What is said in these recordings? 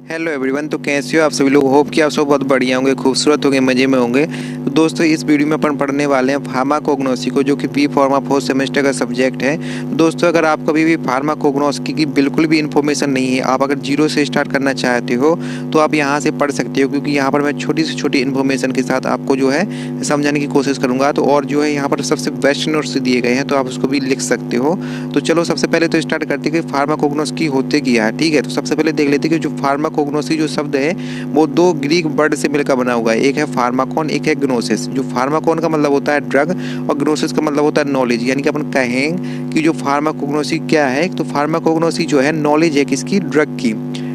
Hello everyone. तो कैसे हो आप सभी लोग? होप कि आप सब बहुत बढ़िया होंगे, खूबसूरत होंगे, मज़े में होंगे। तो दोस्तों इस वीडियो में अपन पढ़ने वाले हैं फार्माकोग्नोसी को, जो कि बी फार्मा फोर्थ सेमेस्टर का सब्जेक्ट है। तो दोस्तों अगर आप कभी भी फार्माकोग्नोसी की बिल्कुल भी इन्फॉर्मेशन नहीं है, आप अगर जीरो से स्टार्ट करना चाहते हो तो आप यहाँ से पढ़ सकते हो, क्योंकि यहाँ पर मैं छोटी से छोटी इन्फॉर्मेशन के साथ आपको जो है समझाने की कोशिश करूँगा। तो और जो है यहाँ पर सबसे बेस्ट नोट्स दिए गए हैं, तो आप उसको भी लिख सकते हो। तो चलो सबसे पहले तो स्टार्ट करते हैं कि फार्माकोग्नोसी होते क्या है। ठीक है, तो सबसे पहले देख लेते हैं कि जो फार्माकोग्नोसी जो शब्द है वो दो ग्रीक वर्ड से मिलकर बना हुआ है। एक है फार्माकोन, एक है ग्नोसिस। जो फार्माकोन का मतलब होता है ड्रग और ग्नोसिस का मतलब होता है नॉलेज। यानी कि अपन कहें कि जो फार्माकोग्नोसी क्या है, तो फार्माकोग्नोसी जो है नॉलेज है किसकी? ड्रग की।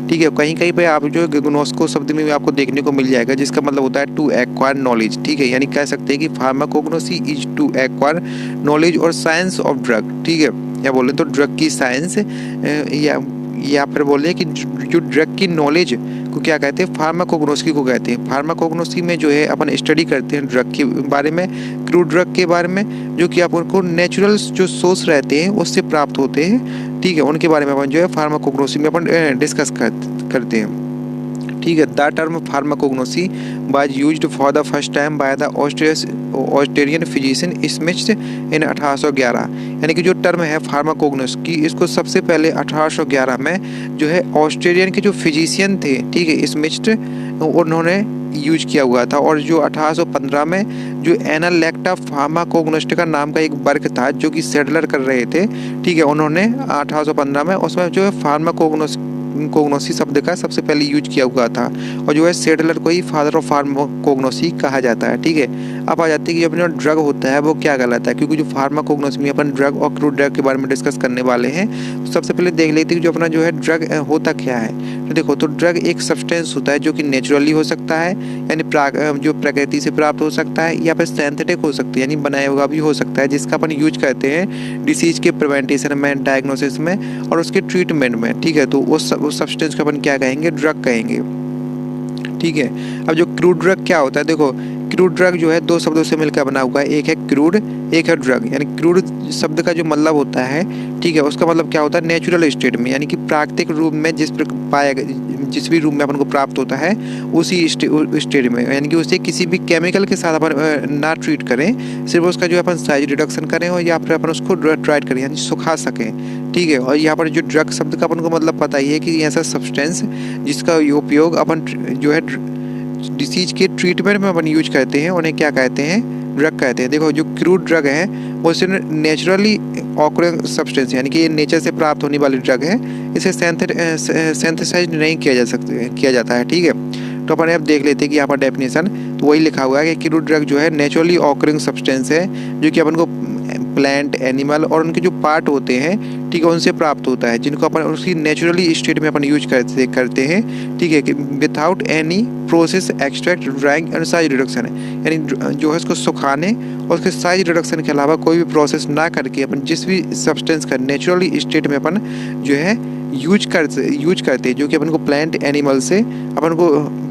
ठीक है, कहीं कहीं पे आप जो ग्नोस्को शब्द में भी आपको देखने को मिल जाएगा, जिसका मतलब होता है टू एक्वायर नॉलेज। ठीक है, यानी कह सकते हैं कि pharmacognosy is to acquire knowledge और साइंस ऑफ ड्रग। ठीक है, या बोले तो ड्रग की साइंस, या फिर बोले कि जो ड्रग की नॉलेज को क्या कहते हैं? फार्माकोग्नोसी को कहते हैं। फार्माकोग्नोसी में जो है अपन स्टडी करते हैं ड्रग के बारे में, क्रूड ड्रग के बारे में, जो कि अपन को नेचुरल जो सोर्स रहते हैं उससे प्राप्त होते हैं। ठीक है, उनके बारे में अपन जो है फार्माकोग्नोसी में अपन डिस्कस करते हैं। ठीक है, the term pharmacognosy was used for the first time by the Australian physician Smith in 1811। यानी कि जो टर्म है फार्माकोग्नोसी की, इसको सबसे पहले 1811 में जो है ऑस्ट्रेलियन के जो फिजिशियन थे, ठीक है, स्मिथ, उन्होंने यूज किया हुआ था। और जो 1815 में जो एनालेक्टा फार्माकोग्नोस्टिका नाम का एक वर्क था जो कि सेडलर कर रहे थे, ठीक है, उन्होंने 1815 में उसमें जो है फार्माकोग्नोसी शब्द का सबसे पहले यूज किया हुआ था। और जो है सेडलर को ही फादर ऑफ फार्माकोग्नोसी कहा जाता है। ठीक है, अब आ जाती है कि जो अपना ड्रग होता है वो क्या कहलाता है, क्योंकि जो फार्माकोग्नोसी में अपन ड्रग और क्रूड ड्रग के बारे में डिस्कस करने वाले हैं। तो सबसे पहले देख लेते हैं कि जो अपना जो है ड्रग होता क्या है। तो देखो, तो ड्रग एक सब्सटेंस होता है जो कि नेचुरली हो सकता है, यानी जो प्रकृति से प्राप्त हो सकता है, या फिर सिंथेटिक हो सकता है, यानी बनाया हुआ भी हो सकता है, जिसका अपन यूज करते हैं डिसीज के प्रिवेंटेशन में, डायग्नोसिस में और उसके ट्रीटमेंट में। ठीक है, तो उस सब्सटेंस को अपन क्या कहेंगे? ड्रग कहेंगे। ठीक है, अब जो क्रूड ड्रग क्या होता है, देखो क्रूड ड्रग जो है दो शब्दों से मिलकर बना हुआ है, एक है क्रूड, एक है ड्रग। यानी क्रूड शब्द का जो मतलब होता है, ठीक है, उसका मतलब क्या होता है? नेचुरल स्टेट में, यानी कि प्राकृतिक रूप में जिस भी रूप में अपन को प्राप्त होता है उसी स्टेट में, यानी कि उसे किसी भी केमिकल के साथ अपन ना ट्रीट करें, सिर्फ उसका जो अपन साइज रिडक्शन करें और या फिर अपन उसको ड्राइड करें, यानी सुखा सकें। ठीक है, और यहाँ पर जो ड्रग शब्द का अपन को मतलब पता ही है कि ऐसा सब्सटेंस जिसका उपयोग अपन जो है डिसीज के ट्रीटमेंट में अपन यूज करते हैं, उन्हें क्या कहते हैं? ड्रग कहते हैं। देखो, जो क्रूड ड्रग है वो सिर्फ नेचुरली ऑकरिंग सब्सटेंस, यानी कि ये नेचर से प्राप्त होने वाली ड्रग है, इसे सिंथेसाइज नहीं किया जाता है। ठीक है, तो अपन अब देख लेते हैं कि यहाँ पर डेफिनेशन तो वही लिखा हुआ है कि क्रूड ड्रग जो है नेचुरली ऑकरिंग सब्सटेंस है, जो कि अपन को प्लांट, एनिमल और उनके जो पार्ट होते हैं, ठीक है, उनसे प्राप्त होता है, जिनको अपन उसकी नेचुरली स्टेट में अपन यूज करते हैं। ठीक है, कि without any process, extract, drawing and size reduction है, यानी जो है उसको सुखाने और उसके साइज रिडक्शन के अलावा कोई भी प्रोसेस ना करके अपन जिस भी सब्सटेंस का नेचुरली स्टेट में अपन जो है यूज करते हैं, जो कि अपन को प्लांट, एनिमल से अपन को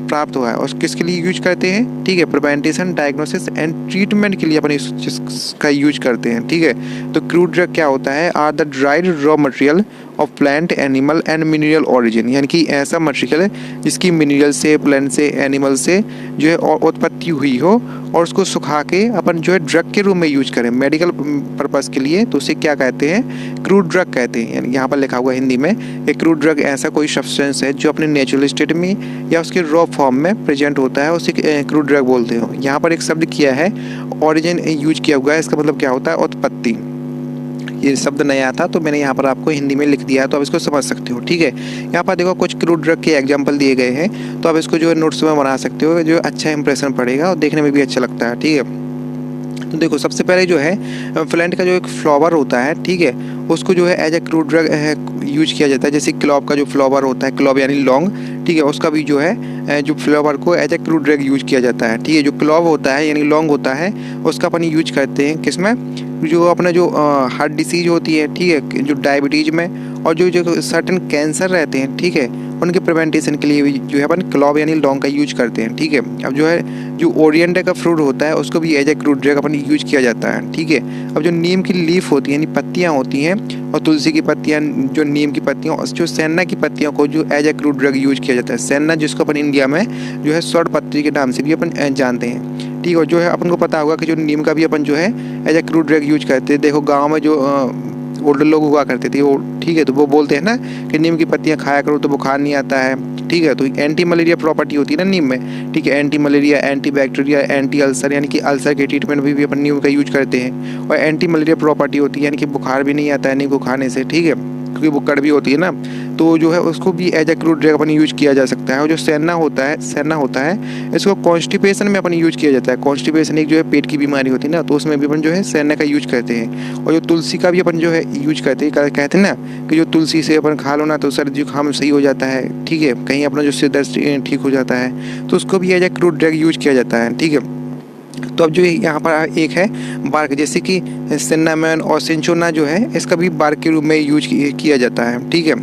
प्राप्त हुआ है, और किसके लिए यूज करते हैं? ठीक है, प्रिवेंटेशन, डायग्नोसिस एंड ट्रीटमेंट के लिए अपन इसका यूज करते हैं। ठीक है, तो क्रूड ड्रग क्या होता है? Are the dried raw material of plant, animal and mineral origin, यानी कि ऐसा मटेरियल है जिसकी मिनरल से, प्लांट से, एनिमल से जो है उत्पत्ति हुई हो, और उसको सुखा के अपन जो है ड्रग के रूप में यूज करें मेडिकल पर्पस के लिए, तो उसे क्या कहते हैं? क्रूड ड्रग कहते हैं। यानी यहाँ पर लिखा हुआ हिंदी में, एक क्रूड ड्रग ऐसा कोई सब्सटेंस है जो अपने नेचुरल स्टेट में या उसके रॉ फॉर्म में प्रेजेंट होता है, उसे क्रूड ड्रग बोलते हो। यहाँ पर एक शब्द किया है ओरिजिन यूज किया हुआ है, इसका मतलब क्या होता है? उत्पत्ति। ये शब्द नया था तो मैंने यहाँ पर आपको हिंदी में लिख दिया है, तो आप इसको समझ सकते हो। ठीक है, यहाँ पर देखो कुछ क्रूड ड्रग के एग्जांपल दिए गए हैं, तो आप इसको जो है नोट्स में बना सकते हो, जो अच्छा इंप्रेशन पड़ेगा और देखने में भी अच्छा लगता है। ठीक है, तो देखो सबसे पहले जो है प्लांट का जो एक फ्लावर होता है, ठीक है, उसको जो है as a crude drug use किया जाता है। जैसे क्लॉव का जो फ्लावर होता है, क्लॉव यानी लौंग, ठीक है, उसका भी जो है जो फ्लावर को as a crude drug use किया जाता है। ठीक है, जो क्लॉव होता है यानी लौंग होता है, उसका अपन यूज करते हैं किसमें? जो अपना जो हार्ट डिसीज होती है, ठीक है, जो डायबिटीज में और जो सर्टन कैंसर रहते हैं, ठीक है, उनके प्रिवेंटेशन के लिए भी जो है अपन क्लॉव यानी लौंग का यूज करते हैं, ठीक है। अब जो है जो ओरिएंटा का फ्रूट होता है उसको भी एज ए क्रूड ड्रग अपन यूज किया जाता है, ठीक है। अब जो नीम की लीफ होती है यानी पत्तियाँ होती हैं और तुलसी की पत्तियाँ, जो नीम की पत्तियाँ और जो सेना की पत्तियों को जो as a crude drug use किया जाता है। सेना जिसको अपन इंडिया में जो है स्वर्ण पत्री के नाम से भी अपन जानते हैं, ठीक है। जो है अपन को पता होगा कि जो नीम का भी अपन जो है as a crude drug use करते हैं। देखो गाँव में जो ओल्डर लोग हुआ करते थे वो, ठीक है, तो वो बोलते हैं ना कि नीम की पत्तियां खाया करो तो बुखार नहीं आता है, ठीक है। तो एंटी मलेरिया प्रॉपर्टी होती है ना नीम में, ठीक है। Anti malaria, anti bacteria, anti ulcer यानी कि अल्सर के ट्रीटमेंट भी अपन नीम का यूज करते हैं। और एंटी मलेरिया प्रॉपर्टी होती है यानी कि बुखार भी नहीं आता है नीम को खाने से, ठीक है, क्योंकि वो कड़वी होती है ना, तो जो है उसको भी एज ए क्रूड ड्रग अपन यूज किया जा सकता है। और जो सेना होता है इसको कॉन्स्टिपेशन में अपन यूज किया जाता है। कॉन्स्टिपेशन एक जो है पेट की बीमारी होती है ना, तो उसमें भी अपन जो है सेना का यूज करते हैं। और जो तुलसी का भी अपन जो है यूज करते हैं, कहते हैं ना कि जो तुलसी से अपन खा लो ना तो सर्दी जुकाम सही हो जाता है, ठीक है, कहीं अपना जो सिर दर्द ठीक हो जाता है, तो उसको भी as a crude drug use किया जाता है, ठीक है। तो अब जो यहाँ पर एक है बार्क, जैसे कि सिन्नामन और सिंचोना जो है इसका भी बार्क के रूप में यूज किया जाता है, ठीक है।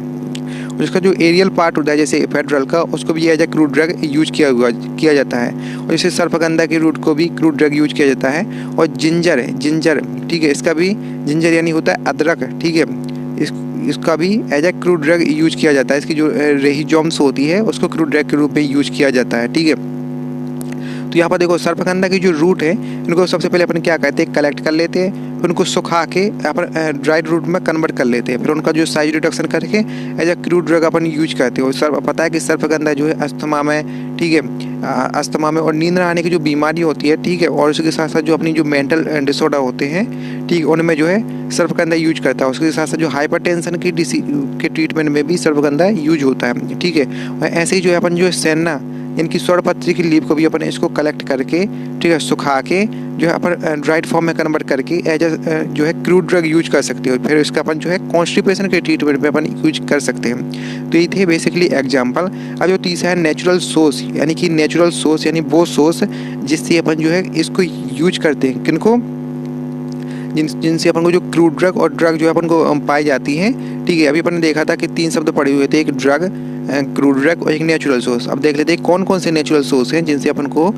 उसका जो एरियल पार्ट होता है जैसे फेडरल का, उसको भी as a crude drug use किया जाता है। और जैसे सर्पगंधा के रूट को भी क्रूड ड्रग यूज किया जाता है। और जिंजर, ठीक है, इसका भी जिंजर यानी होता है अदरक, ठीक है, इसका भी as a crude drug use किया जाता है। इसकी जो रेहिजोम्स होती है उसको क्रूड ड्रग के रूप में यूज किया जाता है, ठीक है। तो यहाँ पर देखो सर्पगंधा की जो रूट है इनको सबसे पहले अपन क्या करते हैं, कलेक्ट कर लेते हैं, फिर उनको सुखा के अपन ड्राइड रूट में कन्वर्ट कर लेते हैं, फिर उनका जो साइज रिडक्शन करके एज ए क्रूड ड्रग अपन यूज करते हैं। और पता है कि सर्पगंधा जो है अस्थमा में, ठीक है, अस्थमा में और नींद न आने की जो बीमारी होती है, ठीक है, और उसके साथ साथ जो अपनी जो मेंटल डिसऑर्डर होते हैं, ठीक है, उनमें जो है सर्पगंधा यूज करता है। उसके साथ साथ जो हाइपरटेंशन के ट्रीटमेंट में भी सर्पगंधा यूज होता है, ठीक है। और ऐसे ही जो है अपन जो है सेना इनकी स्वर्ण पत्री की लीफ को भी अपन इसको कलेक्ट करके, ठीक है, सुखा के जो है अपन ड्राइड फॉर्म में कन्वर्ट करके एज जो है क्रूड ड्रग यूज कर सकते हो। फिर इसका अपन जो है कॉन्स्टिपेशन के ट्रीटमेंट में अपन यूज कर सकते हैं। तो ये थे बेसिकली एग्जांपल। अब जो तीसरा है नेचुरल सोर्स, यानी कि नेचुरल सोर्स यानी वो सोर्स जिससे अपन जो है इसको यूज करते हैं, किनको, जिनसे अपन को जो क्रूड ड्रग और ड्रग जो है अपन को पाई जाती है, ठीक है। अभी अपन ने देखा था कि 3 शब्द पड़े हुए थे, एक ड्रग, क्रूड ड्रग और एक नेचुरल सोर्स। अब देख लेते हैं कौन कौन से नेचुरल सोर्स हैं जिनसे अपन को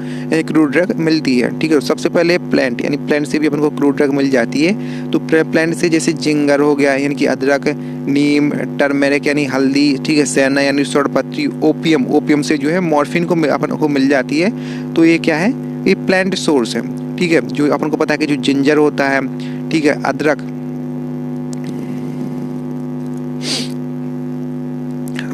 क्रूड ड्रग मिलती है, ठीक है। सबसे पहले प्लांट, यानी प्लांट से भी अपन को क्रूड ड्रग मिल जाती है। तो प्लांट से जैसे जिंगर हो गया यानी कि अदरक, नीम, टर्मेरिक यानी हल्दी, ठीक है, सेना यानी स्वर्ण पत्री, ओपियम से जो है मॉर्फिन को अपन को मिल जाती है। तो ये क्या है, ये प्लांट सोर्स है, ठीक है। जो अपन को पता है कि जो जिंजर होता है, ठीक है, अदरक,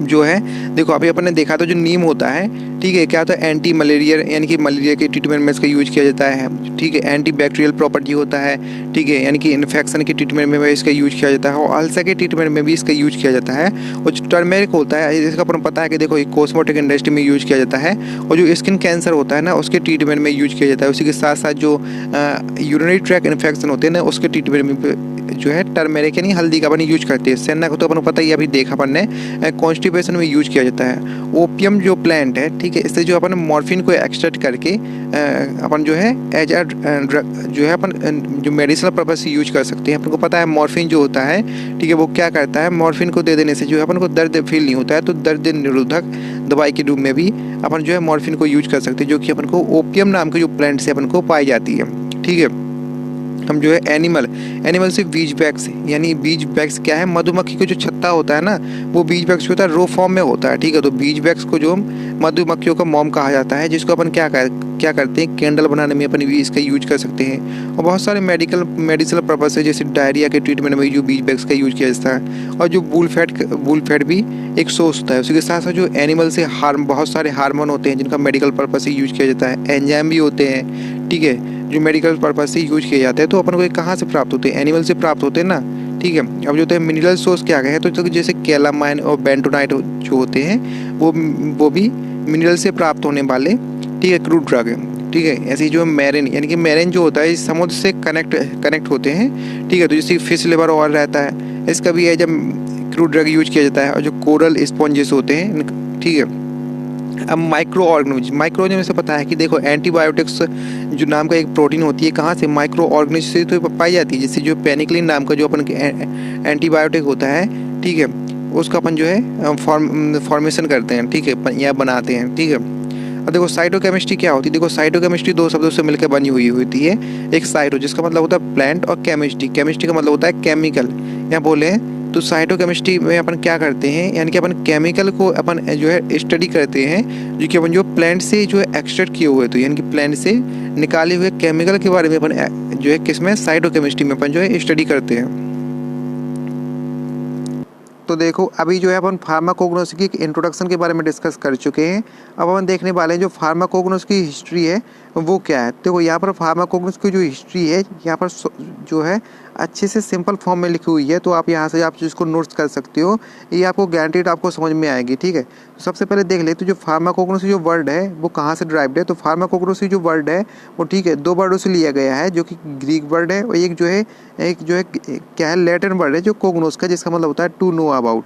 जो है देखो अभी अपन ने देखा था जो नीम होता है, ठीक है, क्या होता है, एंटी मलेरिया यानी कि मलेरिया के ट्रीटमेंट में इसका यूज किया जाता है, ठीक है। एंटी बैक्टीरियल प्रॉपर्टी होता है, ठीक है, यानी कि इन्फेक्शन के ट्रीटमेंट में इसका यूज किया जाता है। और अल्सर के ट्रीटमेंट में भी इसका यूज किया जाता है। और जो टर्मेरिक होता है इसका अपन पता है कि देखो कॉस्मेटिक इंडस्ट्री में यूज किया जाता है। और जो स्किन कैंसर होता है ना उसके ट्रीटमेंट में यूज किया जाता है। उसी के साथ साथ जो यूरिनरी ट्रैक इन्फेक्शन होते हैं ना उसके ट्रीटमेंट में जो है टर्मेरिक यानी हल्दी का अपन यूज करते हैं। सेना को तो अपन पता ही अभी देखा अपन ने कॉन्स्टिपेशन में यूज किया जाता है। ओपियम जो प्लांट है, ठीक है, इससे जो अपन मॉर्फिन को एक्सट्रैक्ट करके अपन जो है एज अ जो है अपन जो मेडिसिनल पर्पज से यूज कर सकते हैं। अपन को पता है मॉर्फिन जो होता है, ठीक है, वो क्या करता है, मॉर्फिन को दे देने से जो है अपन को दर्द फील नहीं होता है। तो दर्द निरोधक दवाई के रूप में भी अपन जो है मॉर्फिन को यूज कर सकते हैं, जो कि अपन को ओपियम नाम के जो प्लांट से अपन को पाई जाती है, ठीक है। हम जो है एनिमल से बीज बैग्स, यानी बीज बैग्स क्या है, मधुमक्खी का जो छत्ता होता है ना वो बीज बैग्स होता है, रो फॉर्म में होता है, ठीक है। तो बीज बैग्स को जो मधुमक्खियों का मोम कहा जाता है, जिसको अपन क्या करते हैं, कैंडल बनाने में अपन भी इसका यूज कर सकते हैं। और बहुत सारे मेडिसिनल पर्पस है, जैसे डायरिया के ट्रीटमेंट में जो बीज बैग्स का यूज किया जाता है। और जो बुल फैट भी एक सोर्स होता है। उसी के साथ साथ जो एनिमल से बहुत सारे हार्मोन होते हैं जिनका मेडिकल पर्पस से यूज किया जाता है। एंजाइम भी होते हैं, ठीक है, जो मेडिकल पर्पस से यूज किए जाते हैं। तो अपन को कहाँ से प्राप्त होते हैं, एनिमल से प्राप्त होते हैं ना, ठीक है। अब जो होते हैं मिनरल सोर्स क्या है, तो जैसे कैलामाइन और बेंटोनाइट जो होते हैं वो भी मिनरल से प्राप्त होने वाले, ठीक है, क्रूड ड्रग है, ठीक है। ऐसे ही जो मैरिन, यानी कि मैरिन जो होता है इस समुद्र से कनेक्ट होते हैं, ठीक है। तो जैसे फिश लिवर ऑयल रहता है, इसका भी एज क्रूड ड्रग यूज किया जाता है। और जो कोरल स्पॉन्जेस होते हैं, ठीक है, अब माइक्रो ऑर्गेनिज्म से पता है कि देखो एंटीबायोटिक्स जो नाम का एक प्रोटीन होती है कहाँ से, माइक्रो ऑर्गेनिज्म से तो पाई जाती है। जैसे जो पेनिसिलिन नाम का जो अपन एंटीबायोटिक होता है, ठीक है, उसका अपन जो है फॉर्मेशन करते हैं, ठीक है, या बनाते हैं, ठीक है। अब देखो साइटोकेमिस्ट्री क्या होती है, देखो साइटोकेमिस्ट्री दो शब्दों से मिलकर बनी हुई होती है। एक साइटो जिसका मतलब होता है प्लांट, और केमिस्ट्री का मतलब होता है केमिकल। यहाँ बोले तो साइटोकेमिस्ट्री में अपन क्या करते हैं, यानी कि अपन केमिकल को अपन जो है स्टडी करते हैं, जो कि अपन जो प्लांट से जो है एक्सट्रैक्ट किए हुए, तो यानी कि प्लांट से निकाले हुए केमिकल के बारे में अपन जो है किसमें, साइटोकेमिस्ट्री में अपन जो है स्टडी करते हैं। तो देखो अभी जो है अपन फार्माकोग्नोसी की इंट्रोडक्शन के बारे में डिस्कस कर चुके हैं। अब अपन देखने वाले हैं जो फार्माकोग्नोसी की हिस्ट्री है वो क्या है। देखो यहाँ पर फार्माकोग्नोसी की जो हिस्ट्री है यहाँ पर जो है अच्छे से सिंपल फॉर्म में लिखी हुई है, तो आप यहाँ से आप जिसको नोट्स कर सकते हो, ये आपको गारंटीड आपको समझ में आएगी, ठीक है। तो सबसे पहले देख ले तो जो फार्माकोग्नोसी जो वर्ड है वो कहाँ से ड्राइव्ड है। तो फार्माकोग्नोसी जो वर्ड है वो, ठीक है, दो वर्डों से लिया गया है, जो कि ग्रीक वर्ड है, और एक जो है क्या है, लैटिन वर्ड है जो कोग्नोस का, जिसका मतलब होता है टू नो अबाउट।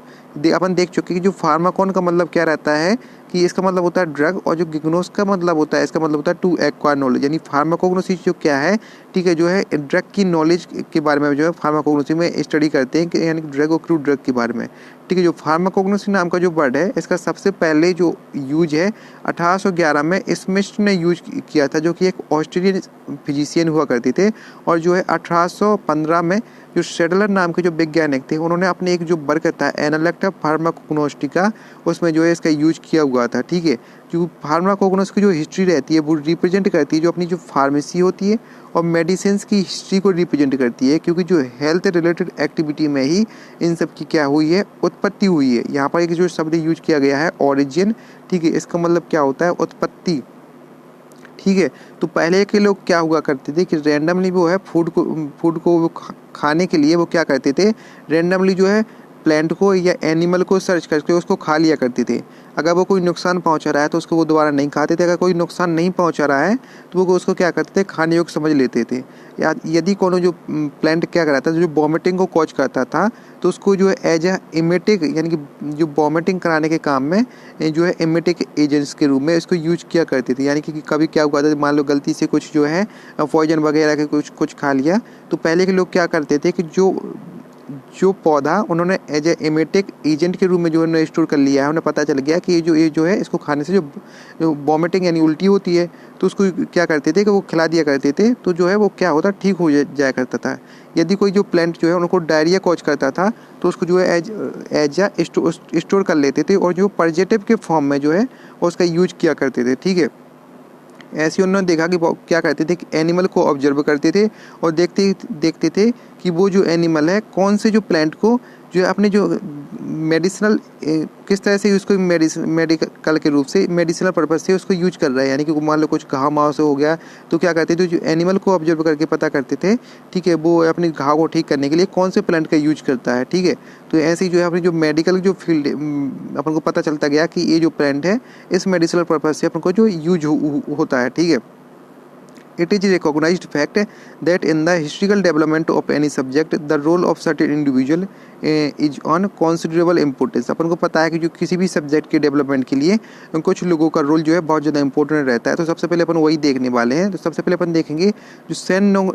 अपन देख चुके कि जो फार्माकोन का मतलब क्या रहता है कि इसका मतलब होता है ड्रग, और जो गिग्नोस का मतलब होता है इसका मतलब होता है टू एक्वायर नॉलेज। यानी फार्माकोग्नोसी जो क्या है, ठीक है, जो है ड्रग की नॉलेज के बारे में जो है फार्माकोग्नोसी में स्टडी करते हैं कि यानी ड्रग और क्रूड ड्रग के बारे में, ठीक है। जो फार्माकोग्नोसी नाम का जो वर्ड है इसका सबसे पहले जो यूज है 1811 में स्मिथ ने यूज किया था, जो कि एक ऑस्ट्रेलियन फिजिशियन हुआ करते थे। और जो है 1815 में जो शेडलर नाम के जो वैज्ञानिक थे उन्होंने अपने एक जो वर्क था एनालेक्ट फार्माकोग्नोस्टी का, उसमें जो है इसका यूज किया हुआ था, ठीक है। जो फार्माकोग्नोस की जो हिस्ट्री रहती है वो रिप्रेजेंट करती है जो अपनी जो फार्मेसी होती है और मेडिसिन की हिस्ट्री को रिप्रेजेंट करती है, क्योंकि जो हेल्थ रिलेटेड एक्टिविटी में ही इन सब की क्या हुई है, उत्पत्ति हुई है। यहाँ पर एक जो शब्द यूज किया गया है ओरिजिन, ठीक है, इसका मतलब क्या होता है, उत्पत्ति, ठीक है। तो पहले के लोग क्या हुआ करते थे कि रैंडमली वो है फूड को खाने के लिए वो क्या करते थे, रैंडमली जो है प्लांट को या एनिमल को सर्च करके उसको खा लिया करते थे। अगर वो कोई नुकसान पहुंचा रहा है तो उसको वो दोबारा नहीं खाते थे, अगर कोई नुकसान नहीं पहुंचा रहा है तो वो उसको क्या करते थे, खाने योग्य समझ लेते थे। या यदि कोनो जो प्लांट क्या कराता था, जो वॉमिटिंग को कॉज करता था, तो उसको जो है एज ए इमेटिक, यानी कि जो वॉमिटिंग कराने के काम में जो है इमेटिक एजेंट्स के रूप में इसको यूज किया करते थे। यानी कि कभी क्या हुआ था, मान लो गलती से कुछ जो है पॉइजन वगैरह के कुछ खा लिया, तो पहले के लोग क्या करते थे कि जो पौधा उन्होंने एज ए एमेटिक एजेंट के रूप में जो है स्टोर कर लिया है, उन्हें पता चल गया कि ये जो है इसको खाने से जो वॉमिटिंग यानी उल्टी होती है, तो उसको क्या करते थे कि वो खिला दिया करते थे, तो जो है वो क्या होता ठीक हो जाया करता था। यदि कोई जो प्लांट जो है उनको डायरिया कॉज करता था तो उसको जो है एज स्टोर कर लेते थे, और जो पर्जेटिव के फॉर्म में जो है उसका यूज किया करते थे, ठीक है। ऐसे उन्होंने देखा कि क्या करते थे कि एनिमल को ऑब्जर्व करते थे और देखते थे कि वो जो एनिमल है कौन से जो प्लांट को जो है अपने जो मेडिसिनल किस तरह से उसको मेडिकल के रूप से मेडिसिनल पर्पज से उसको यूज कर रहा है। यानी कि मान लो कुछ घाव माव से हो गया तो क्या करते थे, जो एनिमल को ऑब्जर्व करके पता करते थे, ठीक है, वो अपने घाव को ठीक करने के लिए कौन से प्लांट का यूज करता है, ठीक है। तो ऐसे ही जो है अपनी जो मेडिकल जो फील्ड अपन को पता चलता गया कि ये जो प्लांट है इस मेडिसिनल पर्पज से अपन को जो यूज होता है, ठीक है। It is a recognized fact that in the historical development of any subject, the role of certain individual is on considerable importance। अपन को पता है कि जो किसी भी सब्जेक्ट के डेवलपमेंट के लिए कुछ लोगों का रोल जो है बहुत ज़्यादा इंपॉर्टेंट रहता है। तो सबसे पहले अपन वही देखने वाले हैं। तो सबसे पहले अपन देखेंगे जो सेन नोंग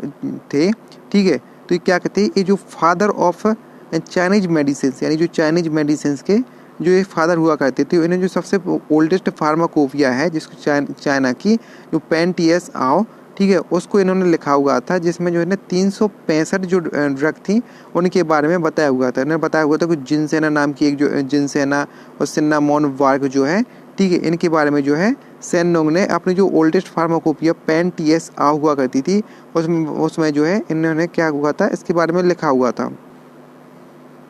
थे, ठीक है। तो ये क्या कहते हैं, ये जो फादर ऑफ चाइनीज मेडिसिन, यानी जो चाइनीज मेडिसिन के जो ये फादर हुआ करते थे, इन्हें जो सबसे ओल्डेस्ट फार्माकोपिया है जिसको चाइना की जो पेंटियस आओ, ठीक है, उसको इन्होंने लिखा हुआ था, जिसमें जो है ना 365 जो ड्रग थी उनके बारे में बताया हुआ था। इन्होंने बताया हुआ था कि जिनसेना नाम की एक जो जिनसेना और सिन्नामोन वार्ग जो है, ठीक है, इनके बारे में जो है सेन नोंग ने अपनी जो ओल्डेस्ट फार्माकोपिया पेंटियस आ हुआ करती थी उसमें जो है इन्होंने क्या हुआ था इसके बारे में लिखा हुआ था।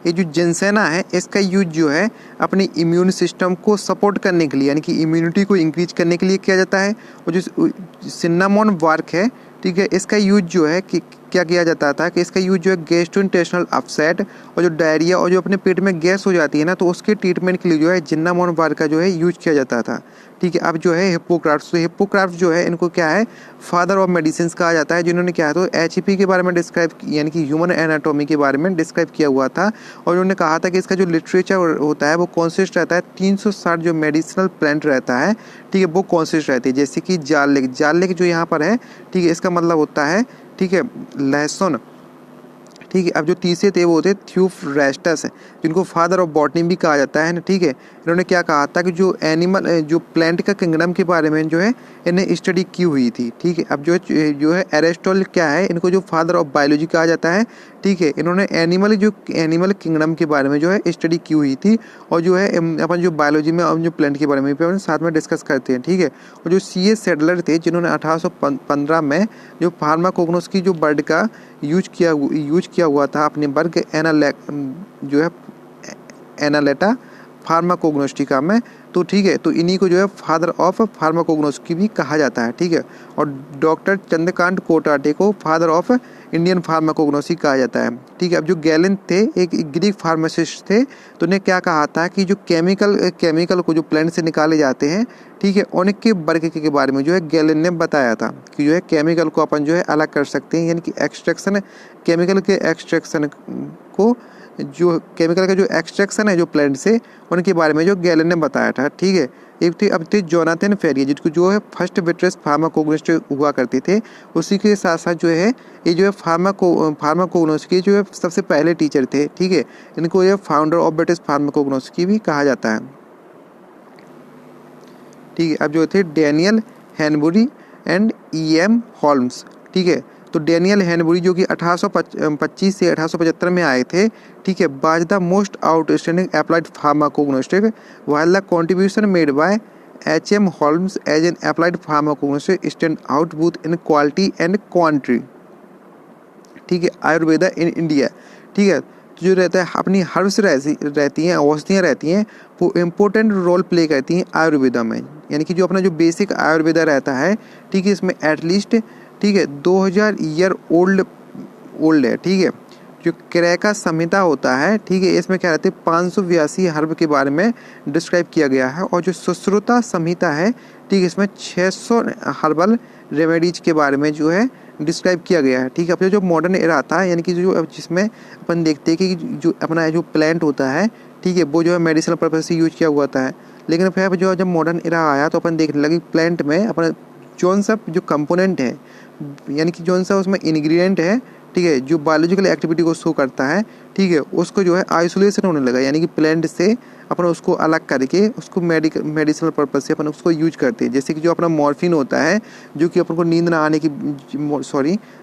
ये जो जिनसेना है इसका यूज जो है अपने इम्यून सिस्टम को सपोर्ट करने के लिए, यानी कि इम्यूनिटी को इंक्रीज करने के लिए किया जाता है। और जो सिन्नामोन वार्क है, ठीक है। इसका यूज जो है कि क्या किया जाता था कि इसका यूज जो है गैस्ट्रोइंटेस्टिनल अपसेट और जो डायरिया और जो अपने पेट में गैस हो जाती है ना, तो उसके ट्रीटमेंट के लिए जो है जिन्नामोन वार का जो है यूज किया जाता था। ठीक है। अब जो है हिप्पोक्राट्स, तो हिप्पोक्राट्स जो है इनको क्या है फादर ऑफ मेडिसिन कहा जाता है, जिन्होंने क्या है तो एचपी के बारे में डिस्क्राइब यानी कि ह्यूमन एनाटॉमी के बारे में डिस्क्राइब किया हुआ था। और उन्होंने कहा था कि इसका जो लिटरेचर होता है वो कॉन्सिस्ट रहता है 360 जो मेडिसिनल प्लांट रहता है, ठीक है, वो कॉन्सिस्ट रहती है। जैसे कि जाल लेक जो यहाँ पर है, ठीक है, इसका मतलब होता है, ठीक है, लहसुन। ठीक है। अब जो तीसरे थे वो होते थ्यूफ्रेस्टस, जिनको फादर ऑफ बॉटनी भी कहा जाता है ना। ठीक है। इन्होंने क्या कहा था कि जो एनिमल जो प्लांट का किंगडम के बारे में जो है इन्हें स्टडी की हुई थी। ठीक है। अब जो है एरिस्टोटल क्या है, इनको जो फादर ऑफ बायोलॉजी कहा जाता है। ठीक है। इन्होंने एनिमल किंगडम के बारे में जो है स्टडी की हुई थी, और जो है अपन जो बायोलॉजी में और जो प्लांट के बारे में अपन साथ में डिस्कस करते हैं। ठीक है। और जो C.S. सेडलर थे, जिन्होंने 1815 में जो फार्माकोग्नोस की जो वर्ड का यूज किया हुआ था अपने वर्क जो है एनालेटा फार्माकोग्नोस्टिका में। तो ठीक है, तो इन्हीं को जो है फादर ऑफ फार्माकोग्नोस्टिकी भी कहा जाता है। ठीक है। और डॉक्टर चंद्रकांत कोटाटे को फादर ऑफ इंडियन फार्माकोग्नोसी कहा जाता है। ठीक है। अब जो गैलन थे एक ग्रीक फार्मासिस्ट थे, तो उन्हें क्या कहा था कि जो केमिकल को जो प्लांट से निकाले जाते हैं, ठीक है, उनके वर्ग के बारे में जो है गैलन ने बताया था कि जो है केमिकल को अपन जो है अलग कर सकते हैं, यानी कि एक्सट्रैक्शन केमिकल के एक्सट्रैक्शन को जो केमिकल का जो एक्सट्रैक्शन है जो प्लांट से, उनके बारे में जो गैलन ने बताया था। ठीक है। एक थे अब थे जोनाथन फेरिया, जिसको जो है फर्स्ट विट्रेस फार्माकोग्नोस्ट हुआ करते थे। उसी के साथ साथ जो है ये जो है फार्माकोग्नोस्ट के जो है सबसे पहले टीचर थे। ठीक है। इनको ये फाउंडर ऑफ ब्रिटिश फार्माकोग्नोस्ट की भी कहा जाता है। ठीक है। अब जो थे डैनियल हैनबुरी एंड E.M. हॉल्म्स। ठीक है। तो डैनियल हैनबुरी जो कि 1825 से 1875 में आए थे। ठीक है। Was the most outstanding applied pharmacognostic while the contribution made by H.M. Holmes as an applied pharmacognostic stand out both in quality and quantity. ठीक है। Ayurveda in India. ठीक है। तो जो रहता है अपनी हर्ब्स रहती हैं, औषधियाँ रहती हैं, वो इम्पोर्टेंट रोल प्ले करती हैं आयुर्वेदा में। यानी कि जो अपना जो बेसिक आयुर्वेदा रहता है, ठीक है, इसमें एटलीस्ट, ठीक है, 2000 ईयर ओल्ड है। ठीक है। जो क्रेका संहिता होता है, ठीक है, इसमें क्या रहते हैं 582 हर्ब के बारे में डिस्क्राइब किया गया है। और जो सुश्रुता संहिता है, ठीक है, इसमें 600 हर्बल रेमेडीज के बारे में जो है डिस्क्राइब किया गया है। ठीक है। अपने जो मॉडर्न एरा आता है, यानी कि जो जिसमें अपन देखते हैं कि जो अपना जो प्लांट होता है, ठीक है, वो जो है मेडिसिनल पर्पज से यूज किया हुआ था। लेकिन फिर जो जब मॉडर्न एरा आया तो अपन देखने लगे प्लांट में अपना जौन सा जो कंपोनेंट है, यानी कि जौन सा उसमें इंग्रेडिएंट है, ठीक है, जो बायोलॉजिकल एक्टिविटी को शो करता है, ठीक है, उसको जो है आइसोलेशन होने लगा। यानी कि प्लांट से अपन उसको अलग करके उसको मेडिसिनल पर्पज से अपन उसको यूज करते हैं। जैसे कि जो अपना मॉर्फिन होता है, जो कि अपन को नींद ना आने की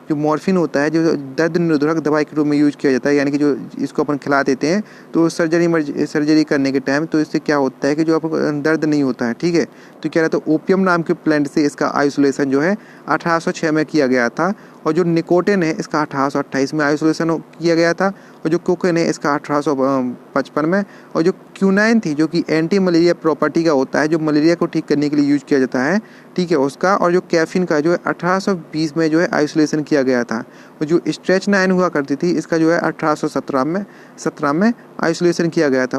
जो मॉर्फिन होता है, जो दर्द निरोधक दवाई के रूप में यूज किया जाता है, यानी कि जो इसको अपन खिला देते हैं तो सर्जरी करने के टाइम, तो इससे क्या होता है कि जो अपन दर्द नहीं होता है। ठीक है। तो क्या रहता है ओपियम नाम के प्लांट से इसका आइसोलेशन जो है 1806 में किया गया था। और जो निकोटिन है इसका 1828 में आइसोलेशन किया गया था। और जो कोकेन है इसका 1855 में। और जो क्यूनाइन थी, जो कि एंटी मलेरिया प्रॉपर्टी का होता है, जो मलेरिया को ठीक करने के लिए यूज किया जाता है, ठीक है, उसका। और जो कैफीन का जो है 1820 में जो है आइसोलेशन किया गया था। और जो स्ट्रेचनाइन हुआ करती थी, इसका जो है 1817 में आइसोलेशन किया गया था।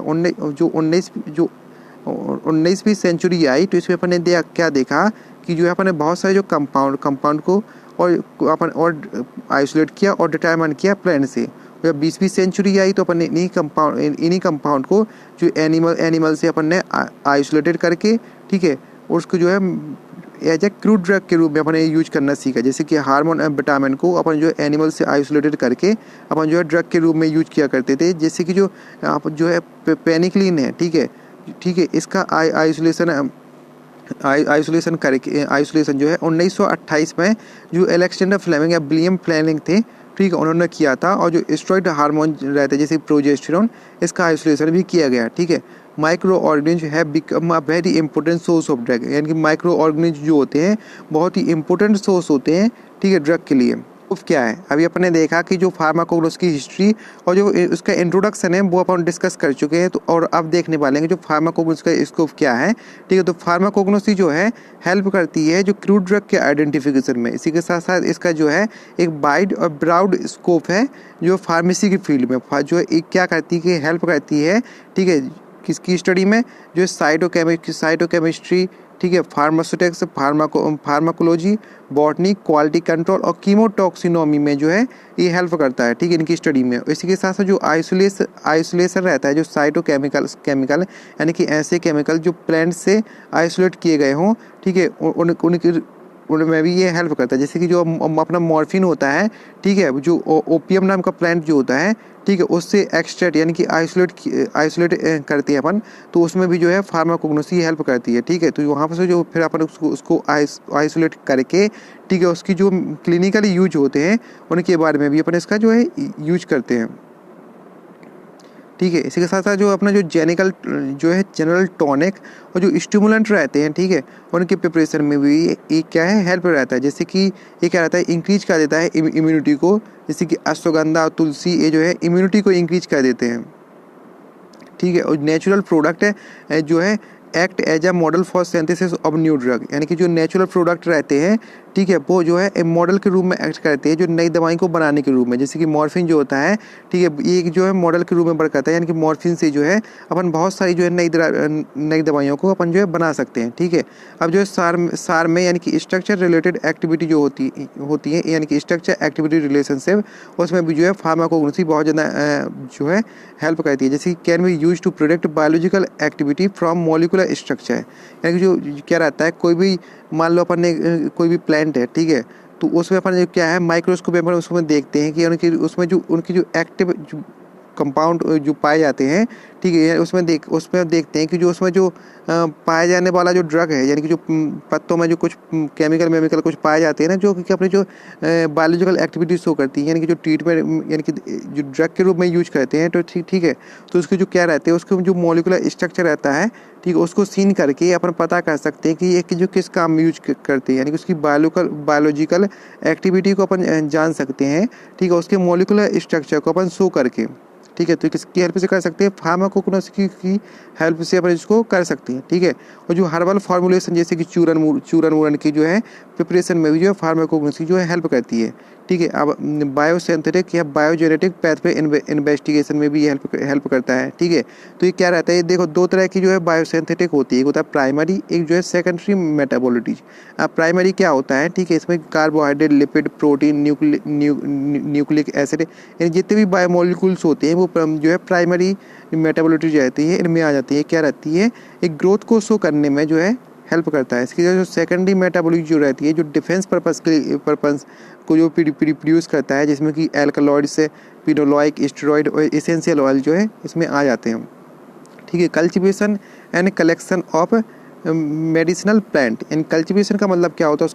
19वीं सेंचुरी आई तो इसमें अपन ने क्या देखा कि जो है अपन ने बहुत सारे जो कंपाउंड को और आइसोलेट किया और डिटरमाइन किया प्लांट से। जब 20वीं सेंचुरी आई तो अपन ने इन्हीं कंपाउंड को जो एनिमल से अपन ने आइसोलेटेड करके, ठीक है, और उसको जो है एज ए क्रूड ड्रग के रूप में अपन ने यूज करना सीखा। जैसे कि हार्मोन एंड विटामिन को अपन जो एनिमल से आइसोलेटेड करके अपन जो है ड्रग के रूप में यूज किया करते थे। जैसे कि जो है पेनिक्लिन है, ठीक है, इसका आइसोलेशन जो है 1928 में जो अलेक्जेंडर फ्लेमिंग या विलियम फ्लेमिंग थे, ठीक है, उन्होंने किया था। और जो स्टेरॉइड हार्मोन रहते हैं जैसे प्रोजेस्टेरोन, इसका आइसोलेशन भी किया गया। ठीक है। Micro organism have become a very important source of drug, यानी कि माइक्रो ऑर्गेनिज्म जो होते हैं बहुत ही इंपॉर्टेंट सोर्स होते हैं, ठीक है, ड्रग के लिए। प्रूफ क्या है। अभी अपन ने देखा कि जो फार्माकोग्नोसी की हिस्ट्री और जो उसका इंट्रोडक्शन है वो अपन डिस्कस कर चुके हैं। तो और अब देखने वाले हैं कि जो फार्माकोग्नोसी का स्कोप क्या है। ठीक है, तो फार्माकोग्नोसी जो है हेल्प करती है जो क्रूड ड्रग के आइडेंटिफिकेशन में। इसी के साथ साथ इसका जो है एक वाइड और ब्रॉड स्कोप है जो फार्मेसी की फील्ड में जो है क्या करती है, हेल्प करती है। ठीक है, किसकी स्टडी में, जो साइटोकेमिस्ट्री, ठीक है, pharmaceutics, pharmacology, botany, quality control और कीमोटॉक्सिनोमी में जो है ये हेल्प करता है। ठीक है, इनकी स्टडी में। इसी के साथ साथ जो आइसोलेशन रहता है, जो केमिकल यानी कि ऐसे केमिकल जो प्लांट से आइसोलेट किए गए हों, ठीक है, उनमें भी ये हेल्प करता है। जैसे कि जो अपना मॉर्फिन होता है, ठीक है, जो ओपियम नाम का प्लांट जो होता है, ठीक है, उससे एक्सट्रैक्ट यानी कि आइसोलेट करते हैं अपन, तो उसमें भी जो है फार्माकोग्नोसी हेल्प करती है। ठीक है, तो वहाँ पर से जो फिर अपन उसको आइसोलेट करके, ठीक है, उसकी जो क्लिनिकली यूज होते हैं उनके बारे में भी अपन इसका जो है यूज करते हैं। ठीक है, इसी के साथ साथ जो अपना जो जनरल टॉनिक और जो स्टिमुलेंट रहते हैं, ठीक है, उनके प्रिपरेशन में भी ये क्या है, हेल्प रहता है। जैसे कि ये क्या रहता है, इंक्रीज कर देता है इम्यूनिटी को। जैसे कि अश्वगंधा और तुलसी ये जो है इम्यूनिटी को इंक्रीज कर देते हैं। ठीक है, और नेचुरल प्रोडक्ट है जो है act as a model for synthesis of new drug, यानी कि जो नेचुरल प्रोडक्ट रहते हैं, ठीक है, वो जो है एक मॉडल के रूप में एक्ट करते हैं जो नई दवाई को बनाने के रूप में। जैसे कि मॉर्फिन जो होता है, ठीक है, ये जो है मॉडल के रूप में वर्क करता है। यानी कि मॉर्फिन से जो है अपन बहुत सारी जो है नई दवाइयों को अपन जो है बना सकते हैं। ठीक है, अब जो है सार में यानी कि स्ट्रक्चर रिलेटेड एक्टिविटी जो होती है, यानी कि स्ट्रक्चर एक्टिविटी रिलेशनशिप, उसमें भी जो है फार्माकोग्नोसी बहुत ज़्यादा जो है हेल्प करती है। जैसे कि can be use to product biological activity from molecular structure, यानी कि जो क्या रहता है, कोई भी मान लो अपन ने कोई भी प्लांट है, ठीक है, तो उसमें अपन जो क्या है माइक्रोस्कोप में उसमें देखते हैं कि उनकी जो एक्टिव कंपाउंड जो पाए जाते हैं, ठीक है, उसमें देखते हैं कि जो उसमें जो पाए जाने वाला जो ड्रग है, यानी कि जो पत्तों में जो कुछ केमिकल कुछ पाए जाते हैं ना, जो कि अपनी जो बायोलॉजिकल एक्टिविटी शो करती है, यानी कि जो ट्रीटमेंट यानी कि जो ड्रग के रूप में यूज करते हैं, तो ठीक है, तो उसके जो क्या रहते हैं, उसके जो मॉलिकुलर स्ट्रक्चर रहता है, ठीक है, उसको सीन करके अपन पता कर सकते हैं कि ये जो किस काम में यूज करते हैं, यानी कि उसकी बायोलॉजिकल एक्टिविटी को अपन जान सकते हैं। ठीक है, उसके मॉलिकुलर स्ट्रक्चर को अपन शो करके, ठीक है, तो किसकी हेल्प से कर सकते हैं, फार्माकोग्नोसी की हेल्प से अपन इसको कर सकते हैं। ठीक है, और जो हर्बल फॉर्मुलेशन जैसे कि चूरन वूरन की जो है प्रिपरेशन में भी जो है फार्माकोग्नोसी जो है हेल्प करती है। ठीक है, अब बायोसिंथेटिक या बायोजेनेटिक पैथवे इन्वेस्टिगेशन में भी हेल्प करता है। ठीक है, तो ये क्या रहता है, देखो दो तरह की जो है बायोसिंथेटिक होती है, एक होता है प्राइमरी, एक जो है सेकेंडरी मेटाबोलिटीज। अब प्राइमरी क्या होता है, ठीक है, इसमें carbohydrate, lipid, protein, nucleic acid, यानी जितने भी बायोमोलिक्यूल्स होते हैं वो जो है प्राइमरी मेटाबोलिटीज रहती है, इनमें आ जाती है। क्या रहती है, एक ग्रोथ को शो करने में जो है हेल्प करता है। इसकी जो सेकेंडरी मेटाबॉलिक जो रहती है, जो डिफेंस पर्पस को जो प्रोड्यूस करता है, जिसमें कि एल्कलॉइड से फिनोलिक, स्टेरॉइड और एसेंशियल ऑयल जो है इसमें आ जाते हैं। ठीक है, cultivation and collection of medicinal plant. In cultivation का मतलब क्या होता है,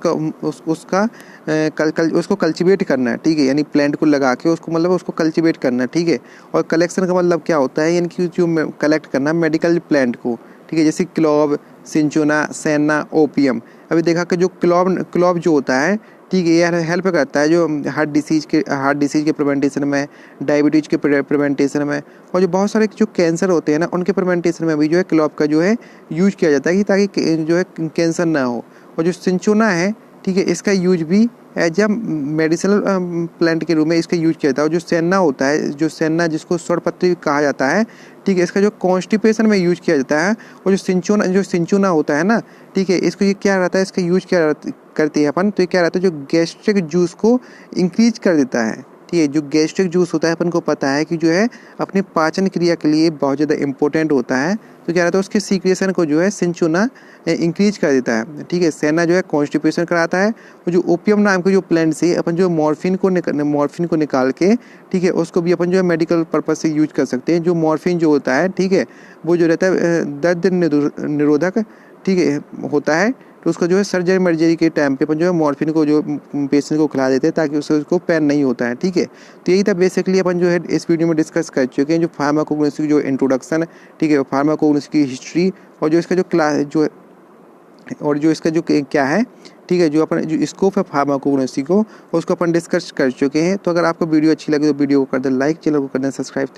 उसको कल्टीवेट करना है। ठीक है, यानी प्लांट को लगा के उसको कल्टीवेट करना है। ठीक है, और कलेक्शन का मतलब क्या होता है, यानी कि जो कलेक्ट करना मेडिकल प्लांट को। ठीक है, जैसे क्लोव, सिंचुना, सेना, ओपियम। अभी देखा कि जो क्लोव जो होता है, ठीक है, यह हेल्प करता है जो हार्ट डिसीज के प्रिवेंटेशन में, डायबिटीज के प्रिवेंटेशन में, और जो बहुत सारे जो कैंसर होते हैं ना, उनके प्रिवेंटेशन में भी जो है क्लोव का जो है यूज किया जाता है कि ताकि जो है कैंसर ना हो। और जो सिंचुना है, ठीक है, इसका यूज भी एज अ मेडिसिनल प्लांट के रूप में इसका यूज किया जाता है। और जो सेना होता है, जो सेना जिसको स्वरपत्री कहा जाता है, ठीक है, इसका जो कॉन्स्टिपेशन में यूज किया जाता है। और जो सिंचुना होता है ना, ठीक है, इसको ये क्या रहता है, इसका यूज क्या करते हैं अपन, तो ये क्या रहता है, जो गैस्ट्रिक जूस को इंक्रीज कर देता है। ठीक है, जो गैस्ट्रिक जूस होता है अपन को पता है कि जो है अपनी पाचन क्रिया के लिए बहुत ज़्यादा इंपॉर्टेंट होता है। तो क्या रहता है, उसके सीक्रेशन को जो है सिंचुना इंक्रीज कर देता है। ठीक है, सेना जो है कॉन्स्टिपेशन कराता है। और जो ओपियम नाम के जो प्लांट से अपन जो मॉर्फिन को निकाल के, ठीक है, उसको भी अपन जो है मेडिकल पर्पज से यूज कर सकते हैं। जो मॉर्फिन जो होता है, ठीक है, वो जो रहता है दर्द निरोधक, ठीक है, होता है। तो उसका जो है सर्जरी के टाइम पे अपन जो है मॉर्फिन को जो पेशेंट को खिला देते हैं ताकि उसको पेन नहीं होता है। ठीक है, तो यही था बेसिकली अपन जो है इस वीडियो में डिस्कस कर चुके हैं, जो फार्माकोग्नोसी की जो इंट्रोडक्शन है, ठीक है, फार्माकोग्नोसी की हिस्ट्री, और जो इसका जो क्लास जो और जो इसका जो क्या है, ठीक है, जो अपन जो स्कोप है फार्माकोग्नोसी को उसको अपन डिस्कस कर चुके हैं। तो अगर आपको वीडियो अच्छी लगे तो वीडियो को कर दें लाइक, चैनल को कर दें सब्सक्राइब। थैंक